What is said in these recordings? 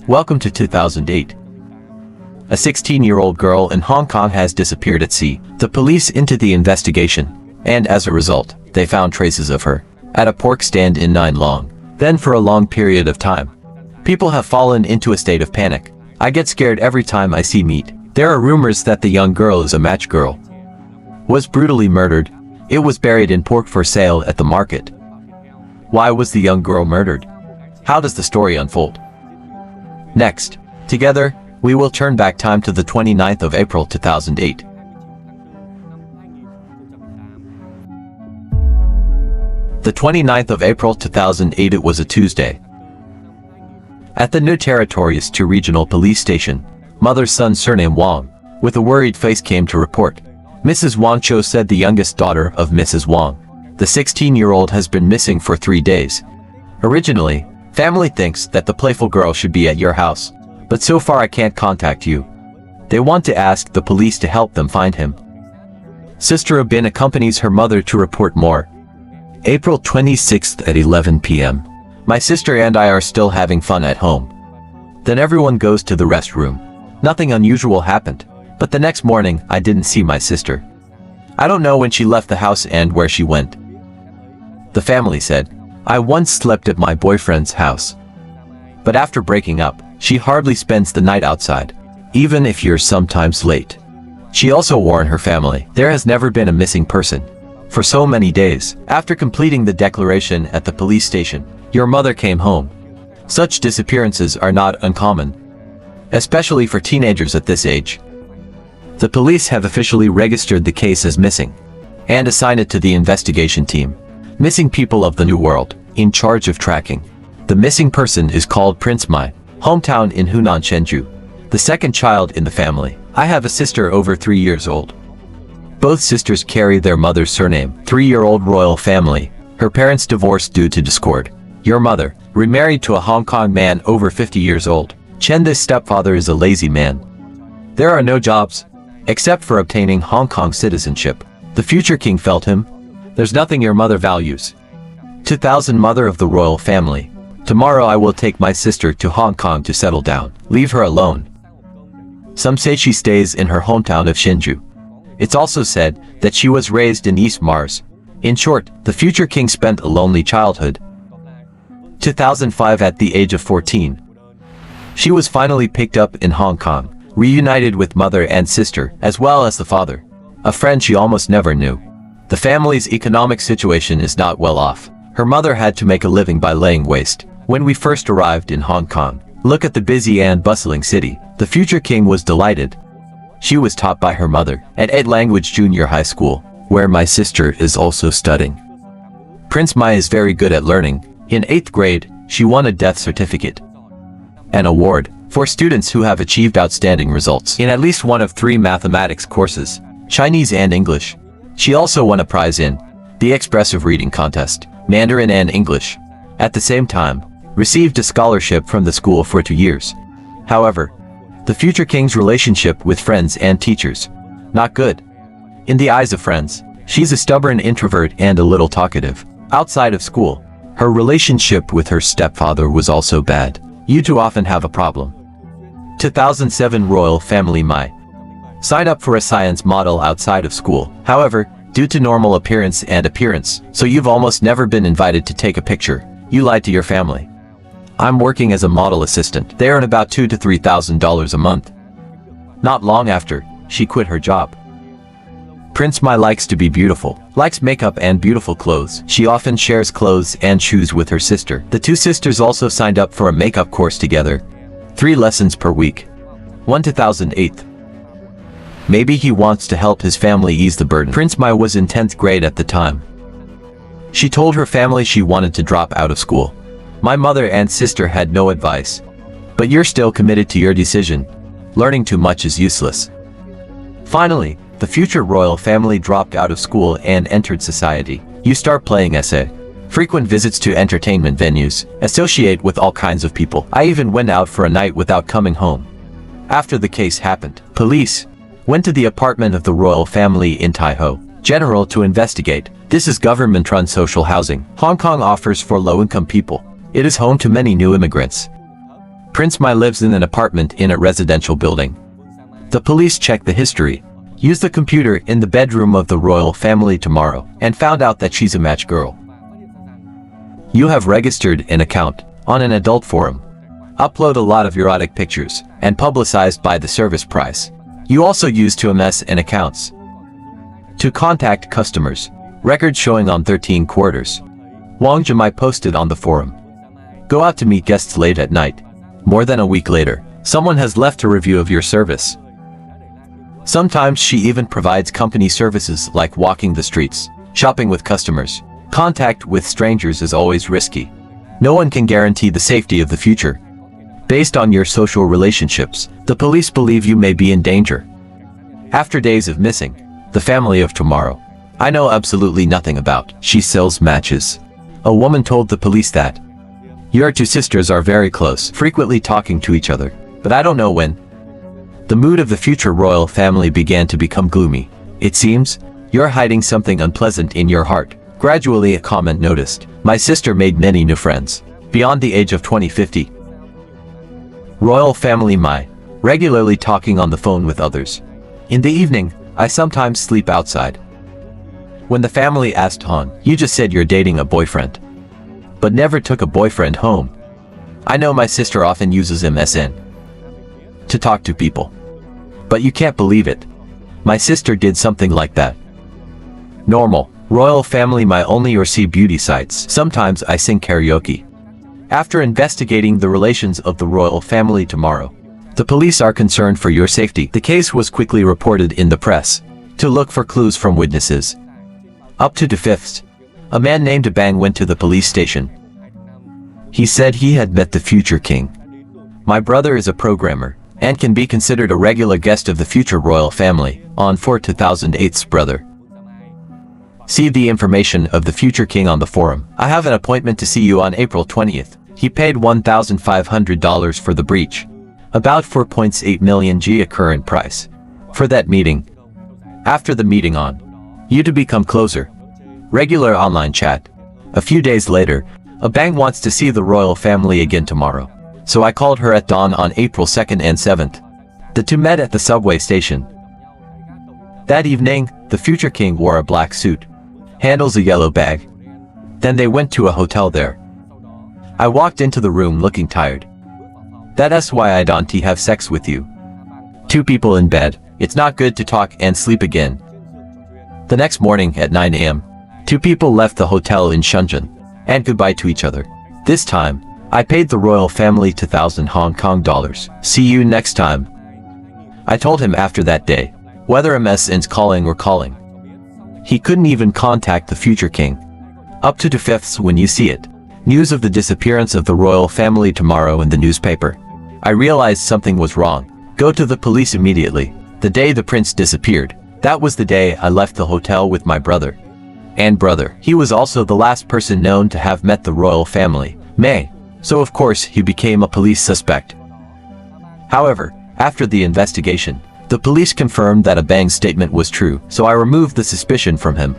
Welcome to 2008. A 16-year-old girl in Hong Kong has disappeared at sea. The police into the investigation, and as a result, they found traces of her at a pork stand in Nine Long. Then for a long period of time, people have fallen into a state of panic. I get scared every time I see meat. There are rumors that the young girl is a match girl. Was brutally murdered. It was buried in pork for sale at the market. Why was the young girl murdered? How does the story unfold? Next, together, we will turn back time to the 29th of April 2008. The 29th of April 2008, it was a Tuesday. At the New Territories 2 Regional Police Station, mother's son surname Wong, with a worried face came to report. Mrs. Wong Cho said the youngest daughter of Mrs. Wong, the 16-year-old, has been missing for 3 days. Originally, family thinks that the playful girl should be at your house, but so far I can't contact you. They want to ask the police to help them find him. Sister Bin accompanies her mother to report more. April 26th at 11 p.m. My sister and I are still having fun at home. Then everyone goes to the restroom. Nothing unusual happened, but the next morning I didn't see my sister. I don't know when she left the house and where she went. The family said, I once slept at my boyfriend's house. But after breaking up, she hardly spends the night outside, even if you're sometimes late. She also warned her family, there has never been a missing person for so many days. After completing the declaration at the police station, your mother came home. Such disappearances are not uncommon, especially for teenagers at this age. The police have officially registered the case as missing and assigned it to the investigation team, Missing People of the New World, in charge of tracking. The missing person is called Prince Mai, hometown in Hunan, Shenzhou, the second child in the family. I have a sister over 3 years old. Both sisters carry their mother's surname, 3-year-old royal family. Her parents divorced due to discord. Your mother, remarried to a Hong Kong man over 50 years old. Chen, this stepfather, is a lazy man. There are no jobs, except for obtaining Hong Kong citizenship. The future king felt him. There's nothing your mother values. 2000 Mother of the royal family. Tomorrow I will take my sister to Hong Kong to settle down. Leave her alone. Some say she stays in her hometown of Hsinchu. It's also said that she was raised in East Mars. In short, the future king spent a lonely childhood. 2005 at the age of 14. She was finally picked up in Hong Kong, reunited with mother and sister, as well as the father, a friend she almost never knew. The family's economic situation is not well off. Her mother had to make a living by laying waste. When we first arrived in Hong Kong, look at the busy and bustling city. The future king was delighted. She was taught by her mother at Ed Language Junior High School, where my sister is also studying. Prince Mai is very good at learning. In 8th grade, she won a death certificate, an award for students who have achieved outstanding results in at least one of 3 mathematics courses, Chinese and English. She also won a prize in the expressive reading contest, Mandarin and English. At the same time, received a scholarship from the school for 2 years. However, the future king's relationship with friends and teachers, not good. In the eyes of friends, she's a stubborn introvert and a little talkative. Outside of school, her relationship with her stepfather was also bad. You two often have a problem. 2007 Royal Family Mai. Sign up for a science model outside of school. However, due to normal appearance, so you've almost never been invited to take a picture. You lied to your family. I'm working as a model assistant. They earn about $2,000 to $3,000 a month. Not long after, she quit her job. Prince Mai likes to be beautiful, likes makeup and beautiful clothes. She often shares clothes and shoes with her sister. The 2 sisters also signed up for a makeup course together. 3 lessons per week. 2008. Maybe he wants to help his family ease the burden. Prince Mai was in 10th grade at the time. She told her family she wanted to drop out of school. My mother and sister had no advice. But you're still committed to your decision. Learning too much is useless. Finally, the future royal family dropped out of school and entered society. You start playing essay. Frequent visits to entertainment venues. Associate with all kinds of people. I even went out for a night without coming home. After the case happened, police went to the apartment of the royal family in Taiho General to investigate. This is government-run social housing Hong Kong offers for low-income people. It is home to many new immigrants. Prince Mai lives in an apartment in a residential building. The police checked the history, used the computer in the bedroom of the royal family tomorrow, and found out that she's a match girl. You have registered an account on an adult forum, upload a lot of erotic pictures, and publicized by the service price. You also use 2ms and accounts to contact customers, records showing on 13 quarters. Wang Jimai posted on the forum. Go out to meet guests late at night. More than a week later, someone has left a review of your service. Sometimes she even provides company services like walking the streets, shopping with customers. Contact with strangers is always risky. No one can guarantee the safety of the future. Based on your social relationships, the police believe you may be in danger. After days of missing, the family of tomorrow, I know absolutely nothing about. She sells matches. A woman told the police that your two sisters are very close, frequently talking to each other, but I don't know when. The mood of the future royal family began to become gloomy. It seems you're hiding something unpleasant in your heart. Gradually a comment noticed. My sister made many new friends, beyond the age of 2050. Royal family Mai, regularly talking on the phone with others. In the evening, I sometimes sleep outside. When the family asked Han, you just said you're dating a boyfriend, but never took a boyfriend home. I know my sister often uses MSN to talk to people, but you can't believe it. My sister did something like that. Normal. Royal family Mai only or see beauty sites. Sometimes I sing karaoke. After investigating the relations of the royal family tomorrow, the police are concerned for your safety. The case was quickly reported in the press to look for clues from witnesses. Up to the 5th, a man named Bang went to the police station. He said he had met the future king. My brother is a programmer and can be considered a regular guest of the future royal family on 2008's brother. See the information of the future king on the forum. I have an appointment to see you on April 20th. He paid $1,500 for the breach, about 4.8 million G a current price, for that meeting. After the meeting on you to become closer. Regular online chat. A few days later, a Bang wants to see the royal family again tomorrow. So I called her at dawn on April 2nd and 7th. The two met at the subway station. That evening, the future king wore a black suit, handles a yellow bag. Then they went to a hotel there. I walked into the room looking tired. That's why I don't have sex with you. Two people in bed, it's not good to talk and sleep again. The next morning at 9 a.m., two people left the hotel in Shenzhen, and goodbye to each other. This time, I paid the royal family 2,000 Hong Kong dollars. See you next time. I told him after that day, whether MSN's calling or calling. He couldn't even contact the future king. Up to the 5th when you see it. News of the disappearance of the royal family tomorrow in the newspaper. I realized something was wrong. Go to the police immediately. The day the prince disappeared, that was the day I left the hotel with my brother. And brother, he was also the last person known to have met the royal family, May. So of course he became a police suspect. However, after the investigation, the police confirmed that a Bang's statement was true, so I removed the suspicion from him.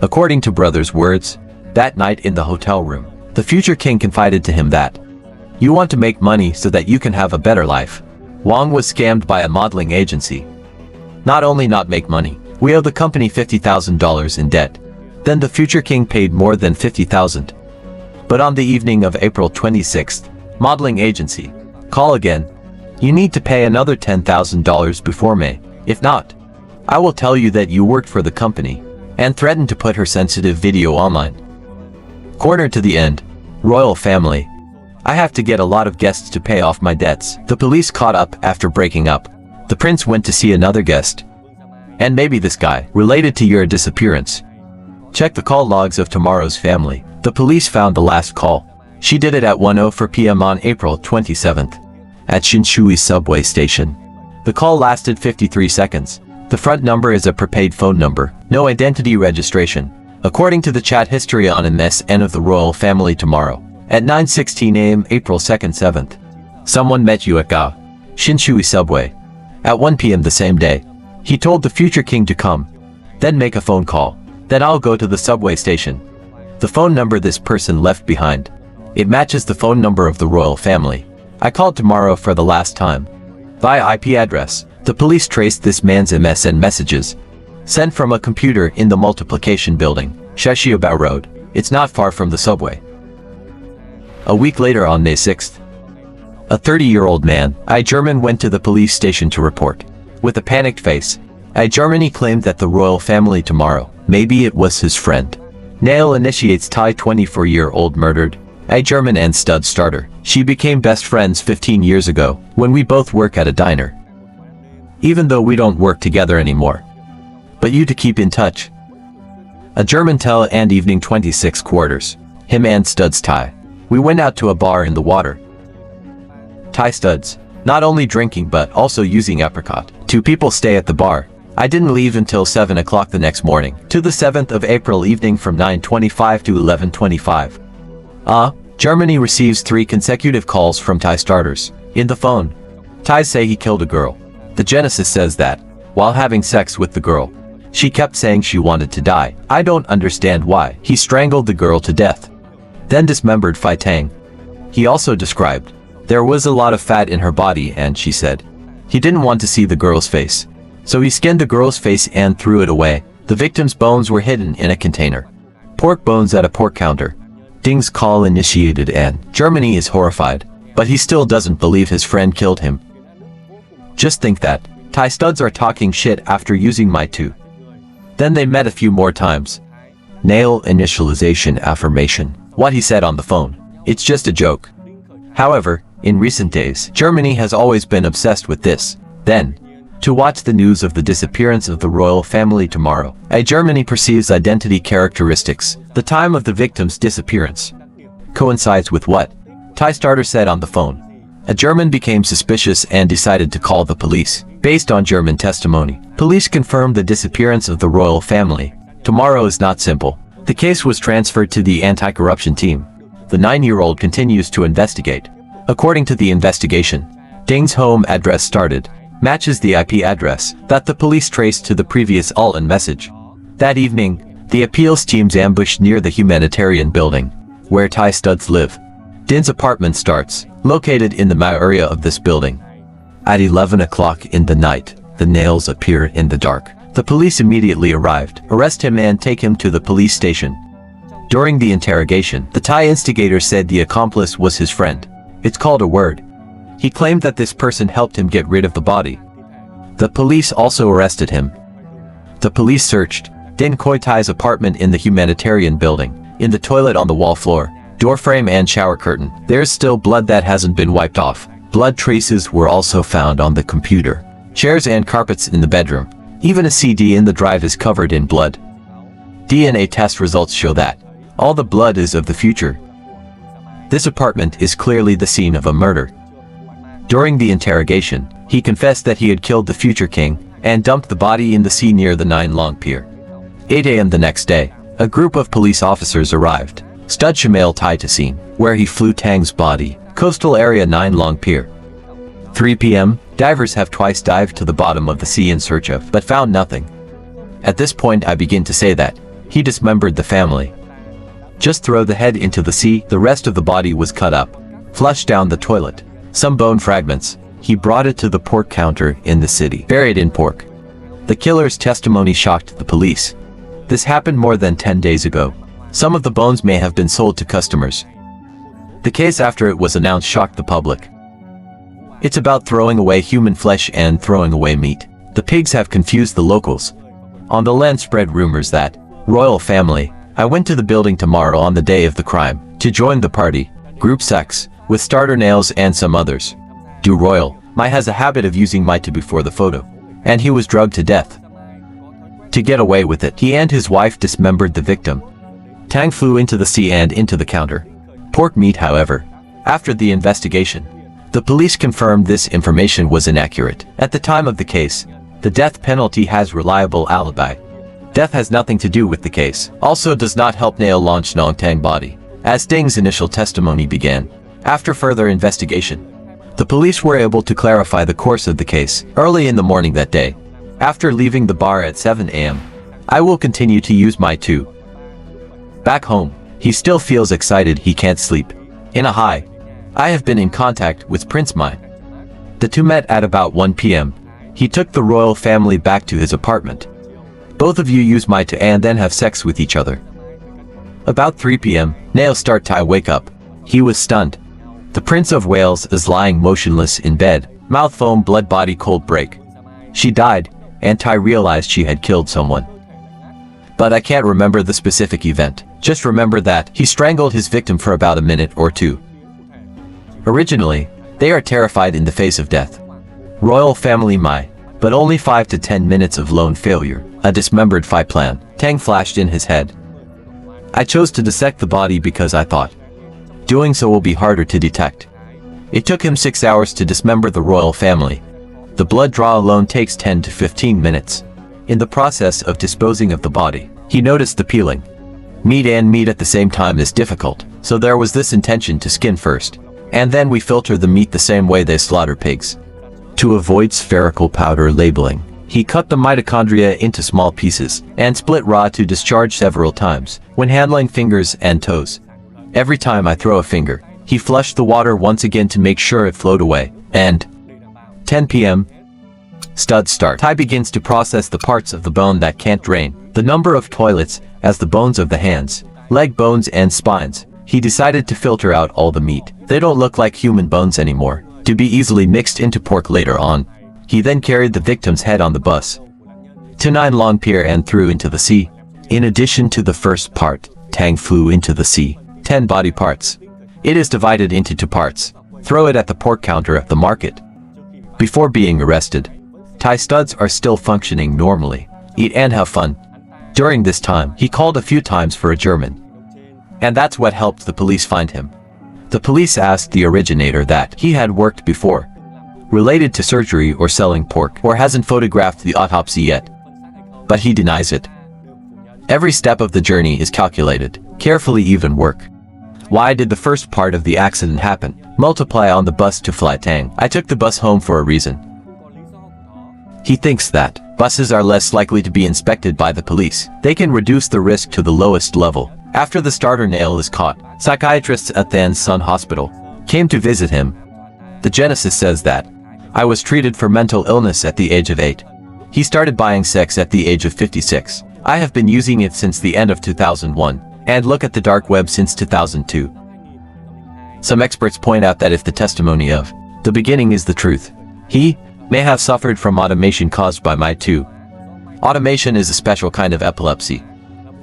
According to brother's words, that night in the hotel room, the future king confided to him that, you want to make money so that you can have a better life. Wang was scammed by a modeling agency. Not only not make money, we owe the company $50,000 in debt. Then the future king paid more than $50,000. But on the evening of April 26th, modeling agency, call again. You need to pay another $10,000 before May. If not, I will tell you that you worked for the company, and threatened to put her sensitive video online. Corner to the end. Royal family. I have to get a lot of guests to pay off my debts. The police caught up after breaking up. The prince went to see another guest. And maybe this guy, related to your disappearance. Check the call logs of tomorrow's family. The police found the last call. She did it at 1:04 p.m. on April 27th. At Shinshui subway station. The call lasted 53 seconds. The front number is a prepaid phone number. No identity registration. According to the chat history on MSN of the royal family tomorrow. At 9:16 a.m. April 2nd 7th. Someone met you at Shinshui subway. At 1 p.m. the same day. He told the future king to come. Then make a phone call. Then I'll go to the subway station. The phone number this person left behind. It matches the phone number of the royal family. I called tomorrow for the last time. Via IP address, the police traced this man's MSN messages. Sent from a computer in the multiplication building, Sheshiabao Road. It's not far from the subway. A week later on May 6th, a 30-year-old man, German, went to the police station to report. With a panicked face, Germany claimed that the royal family tomorrow, maybe it was his friend. Nail initiates Thai 24-year-old murdered. German and stud starter. She became best friends 15 years ago, when we both work at a diner. Even though we don't work together anymore. But you to keep in touch. A German tell and evening 26 quarters. Him and studs Thai. We went out to a bar in the water. Thai studs. Not only drinking but also using apricot. 2 people stay at the bar. I didn't leave until 7 o'clock the next morning. To the 7th of April evening from 9:25 to 11:25. Germany receives 3 consecutive calls from Thai starters. In the phone, Thais say he killed a girl. The Genesis says that, while having sex with the girl, she kept saying she wanted to die. I don't understand why. He strangled the girl to death. Then dismembered Phi Tang. He also described, there was a lot of fat in her body and she said, he didn't want to see the girl's face. So he skinned the girl's face and threw it away. The victim's bones were hidden in a container. Pork bones at a pork counter. Ding's call initiated and Germany is horrified, but he still doesn't believe his friend killed him. Just think that, Thai studs are talking shit after using my 2. Then they met a few more times. Nail initialization affirmation. What he said on the phone. It's just a joke. However, in recent days, Germany has always been obsessed with this. Then, to watch the news of the disappearance of the royal family tomorrow. Germany perceives identity characteristics. The time of the victim's disappearance coincides with what Thai starter said on the phone. A German became suspicious and decided to call the police. Based on German testimony, police confirmed the disappearance of the royal family. Tomorrow is not simple. The case was transferred to the anti-corruption team. The 9-year-old continues to investigate. According to the investigation, Ding's home address started matches the IP address that the police traced to the previous Alton message. That evening, the appeals teams ambushed near the humanitarian building, where Thai studs live. Din's apartment starts, located in the Ma area of this building. At 11 o'clock in the night, the nails appear in the dark. The police immediately arrived, arrest him and take him to the police station. During the interrogation, the Thai instigator said the accomplice was his friend. It's called a word. He claimed that this person helped him get rid of the body. The police also arrested him. The police searched Din Koi Thai's apartment in the humanitarian building. In the toilet on the wall floor, door frame and shower curtain, there's still blood that hasn't been wiped off. Blood traces were also found on the computer, chairs and carpets in the bedroom. Even a CD in the drive is covered in blood. DNA test results show that all the blood is of the future. This apartment is clearly the scene of a murder. During the interrogation, he confessed that he had killed the future king and dumped the body in the sea near the Nine Long Pier. 8 a.m. the next day, a group of police officers arrived. Stud Shamail Thai to scene, where he flew Tang's body, coastal area 9 Long Pier. 3 p.m., divers have twice dived to the bottom of the sea in search of, but found nothing. At this point I begin to say that he dismembered the family. Just throw the head into the sea, the rest of the body was cut up, flushed down the toilet. Some bone fragments. He brought it to the pork counter in the city, buried in pork. The killer's testimony shocked the police. This happened more than 10 days ago. Some of the bones may have been sold to customers. The case after it was announced shocked the public. It's about throwing away human flesh and throwing away meat. The pigs have confused the locals. On the land spread rumors that, royal family, I went to the building tomorrow on the day of the crime, to join the party, group sex, with starter nails and some others. Do royal, Mai has a habit of using Mai to before the photo. And he was drugged to death. To get away with it, he and his wife dismembered the victim. Tang flew into the sea and into the counter. Pork meat, however. After the investigation, the police confirmed this information was inaccurate. At the time of the case, the death penalty has reliable alibi. Death has nothing to do with the case. Also does not help Nail launch Nong Tang body. As Ding's initial testimony began. After further investigation, the police were able to clarify the course of the case. Early in the morning that day, after leaving the bar at 7 a.m., I will continue to use my 2. Back home, he still feels excited he can't sleep. In a high I have been in contact with Prince Mai. The two met at about 1 p.m. He took the royal family back to his apartment. Both of you use Mai to and then have sex with each other. About 3 p.m., Nail start Tai wake up. He was stunned. The Prince of Wales is lying motionless in bed, mouth foam, blood, body cold break. She died, and Tai realized she had killed someone. But I can't remember the specific event, just remember that he strangled his victim for about a minute or two. Originally, they are terrified in the face of death. Royal family Mai, but only 5 to 10 minutes of lone failure, a dismembered Phi plan, Tang flashed in his head. I chose to dissect the body because I thought doing so will be harder to detect. It took him 6 hours to dismember the royal family. The blood draw alone takes 10 to 15 minutes. In the process of disposing of the body, he noticed the peeling. Meat at the same time is difficult, so there was this intention to skin first, and then we filter the meat the same way they slaughter pigs. To avoid spherical powder labeling, he cut the mitochondria into small pieces and split raw to discharge several times when handling fingers and toes. Every time I throw a finger, he flushed the water once again to make sure it flowed away, and 10 p.m. Stud start. Tai begins to process the parts of the bone that can't drain, the number of toilets, as the bones of the hands, leg bones and spines. He decided to filter out all the meat. They don't look like human bones anymore, to be easily mixed into pork later on. He then carried the victim's head on the bus to 9 Long Pier and threw into the sea. In addition to the first part, Tang flew into the sea. 10 body parts. It is divided into 2 parts. Throw it at the pork counter at the market. Before being arrested, Tai studs are still functioning normally. Eat and have fun. During this time, he called a few times for a German. And that's what helped the police find him. The police asked the originator that he had worked before, related to surgery or selling pork, or hasn't photographed the autopsy yet. But he denies it. Every step of the journey is calculated, carefully even work. Why did the first part of the accident happen? Multiply on the bus to fly Tang. I took the bus home for a reason. He thinks that buses are less likely to be inspected by the police. They can reduce the risk to the lowest level. After the starter nail is caught, psychiatrists at Than's Son Hospital came to visit him. The Genesis says that I was treated for mental illness at the age of 8. He started buying sex at the age of 56. I have been using it since the end of 2001, and look at the dark web since 2002. Some experts point out that if the testimony of the beginning is the truth, he may have suffered from automation caused by Mai too. Automation is a special kind of epilepsy.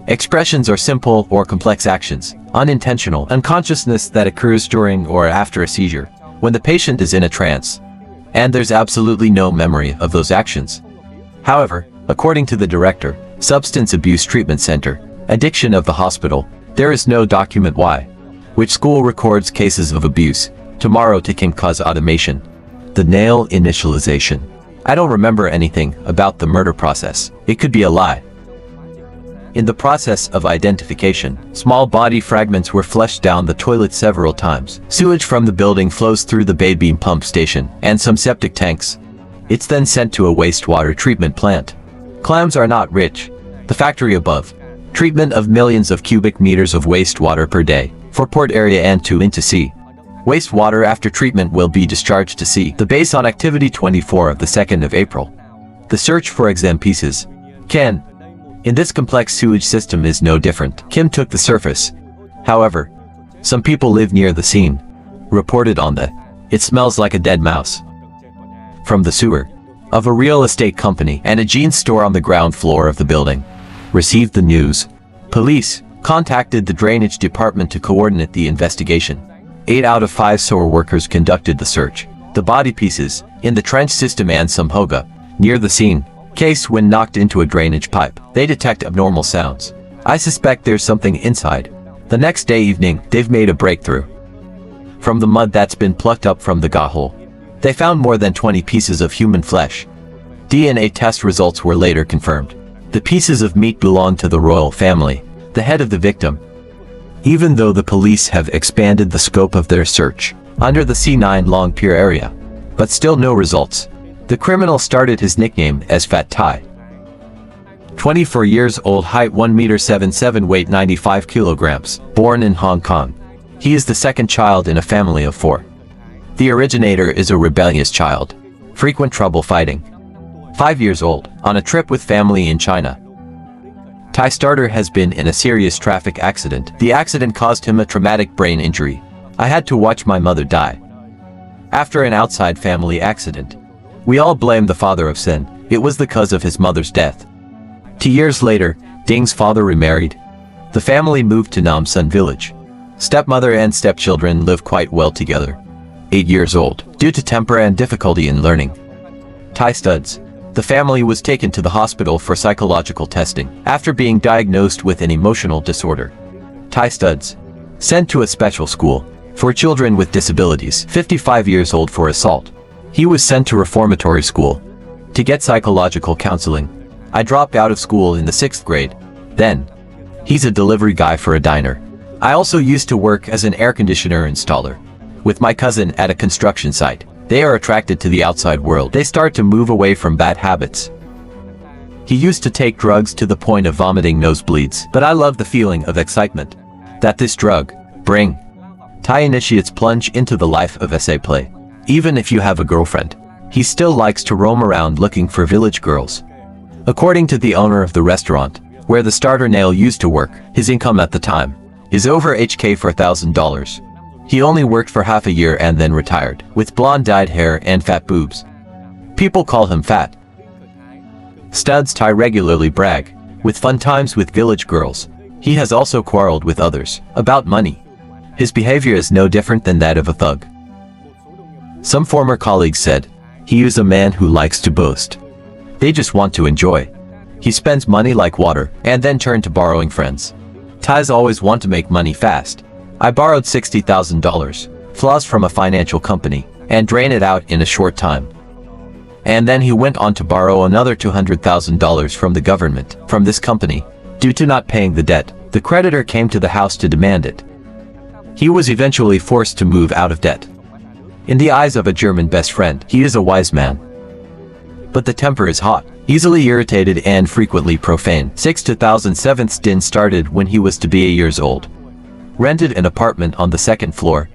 Expressions are simple or complex actions, unintentional unconsciousness that occurs during or after a seizure, when the patient is in a trance, and there's absolutely no memory of those actions. However, according to the director, Substance Abuse Treatment Center, addiction of the hospital, there is no document why, which school records cases of abuse, tomorrow to can cause automation. The nail initialization. I don't remember anything about the murder process. It could be a lie. In the process of identification, small body fragments were flushed down the toilet several times. Sewage from the building flows through the bay beam pump station and some septic tanks. It's then sent to a wastewater treatment plant. Clams are not rich. The factory above. Treatment of millions of cubic meters of wastewater per day, for port area and to into sea. Wastewater after treatment will be discharged to sea. The base on activity 24 of the 2nd of April. The search for exam pieces. Can. In this complex sewage system is no different. Kim took the surface. However, some people live near the scene. Reported on the "It smells like a dead mouse" from the sewer of a real estate company and a jeans store on the ground floor of the building. Received the news. Police contacted the drainage department to coordinate the investigation. 8 out of 5 sewer workers conducted the search. The body pieces in the trench system and some hoga near the scene. Case when knocked into a drainage pipe. They detect abnormal sounds. I suspect there's something inside. The next day evening, they've made a breakthrough. From the mud that's been plucked up from the gahole, they found more than 20 pieces of human flesh. DNA test results were later confirmed. The pieces of meat belonged to the royal family, the head of the victim. Even though the police have expanded the scope of their search under the C9 Long Pier area, but still no results. The criminal started his nickname as Fat Tai. 24 years old, height 1 meter 77, weight 95 kilograms, born in Hong Kong. He is the second child in a family of 4. The originator is a rebellious child. Frequent trouble fighting. 5 years old, on a trip with family in China. Thai starter has been in a serious traffic accident. The accident caused him a traumatic brain injury. I had to watch my mother die. After an outside family accident. We all blame the father of sin. It was the cause of his mother's death. 2 years later, Ding's father remarried. The family moved to Nam Son village. Stepmother and stepchildren live quite well together. 8 years old, due to temper and difficulty in learning. Thai studs. The family was taken to the hospital for psychological testing after being diagnosed with an emotional disorder. Thai studs. Sent to a special school for children with disabilities. 55 years old for assault. He was sent to reformatory school to get psychological counseling. I dropped out of school in the 6th grade. Then, he's a delivery guy for a diner. I also used to work as an air conditioner installer with my cousin at a construction site. They are attracted to the outside world. They start to move away from bad habits. He used to take drugs to the point of vomiting nosebleeds, but I love the feeling of excitement that this drug bring. Thai initiates plunge into the life of SA play. Even if you have a girlfriend, he still likes to roam around looking for village girls. According to the owner of the restaurant, where the starter nail used to work, his income at the time is over HK $4,000. He only worked for half a year and then retired, with blonde dyed hair and fat boobs. People call him fat. Studs Thai regularly brag, with fun times with village girls. He has also quarreled with others, about money. His behavior is no different than that of a thug. Some former colleagues said, he is a man who likes to boast. They just want to enjoy. He spends money like water, and then turn to borrowing friends. Thais always want to make money fast. I borrowed $60,000, flaws from a financial company, and drain it out in a short time. And then he went on to borrow another $200,000 from the government, from this company. Due to not paying the debt, the creditor came to the house to demand it. He was eventually forced to move out of debt. In the eyes of a German best friend, he is a wise man. But the temper is hot, easily irritated and frequently profane. 2007 Din started when he was to be 8 years old. Rented an apartment on the 2nd floor,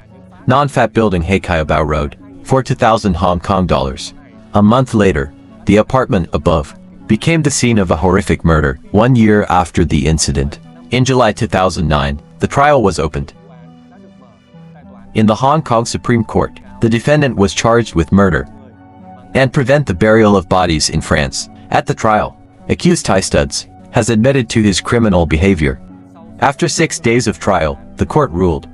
non-fat building Haikaiabao Road, for 2,000 Hong Kong dollars. A month later, the apartment above became the scene of a horrific murder. 1 year after the incident, in July 2009, the trial was opened. In the Hong Kong Supreme Court, the defendant was charged with murder and prevent the burial of bodies in France. At the trial, accused Thai studs has admitted to his criminal behavior. After 6 days of trial, the court ruled.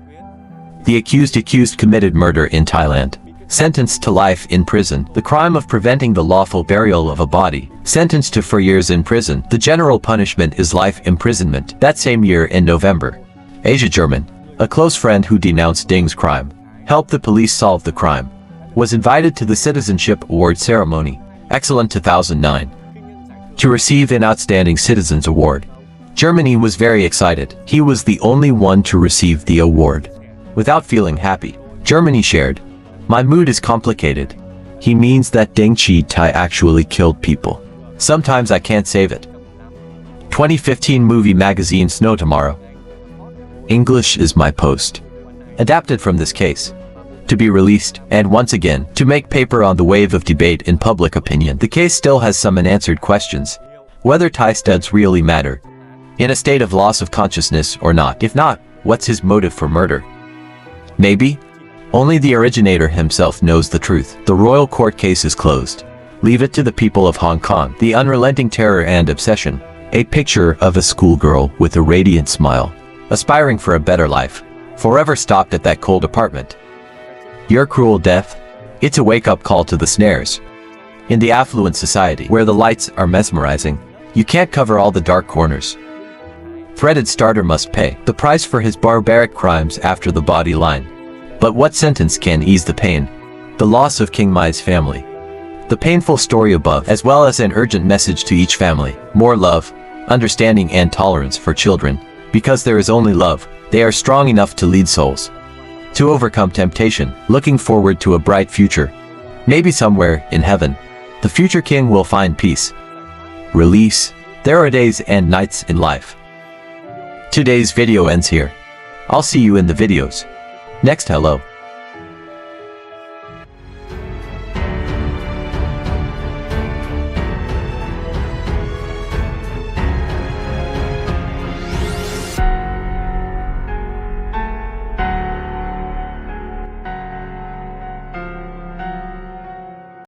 The accused committed murder in Thailand. Sentenced to life in prison. The crime of preventing the lawful burial of a body. Sentenced to 4 years in prison. The general punishment is life imprisonment. That same year in November, Asia German, a close friend who denounced Ding's crime, helped the police solve the crime, was invited to the Citizenship Award ceremony, Excellent 2009, to receive an Outstanding Citizens Award. Germany was very excited. He was the only one to receive the award. Without feeling happy, Germany shared, "My mood is complicated. He means that Ding Chi Tai actually killed people. Sometimes I can't save it." 2015 movie magazine Snow Tomorrow. English is my post. Adapted from this case. To be released, and once again, to make paper on the wave of debate in public opinion. The case still has some unanswered questions. Whether Thai studs really matter. In a state of loss of consciousness or not. If not, what's his motive for murder? Maybe? Only the originator himself knows the truth. The royal court case is closed. Leave it to the people of Hong Kong. The unrelenting terror and obsession. A picture of a schoolgirl with a radiant smile, aspiring for a better life, forever stopped at that cold apartment. Your cruel death? It's a wake-up call to the snares. In the affluent society, where the lights are mesmerizing, you can't cover all the dark corners. Threaded starter must pay the price for his barbaric crimes after the body line. But what sentence can ease the pain? The loss of King Mai's family. The painful story above, as well as an urgent message to each family. More love, understanding and tolerance for children. Because there is only love, they are strong enough to lead souls to overcome temptation, looking forward to a bright future. Maybe somewhere in heaven, the future king will find peace. Release. There are days and nights in life. Today's video ends here. I'll see you in the videos. Next hello.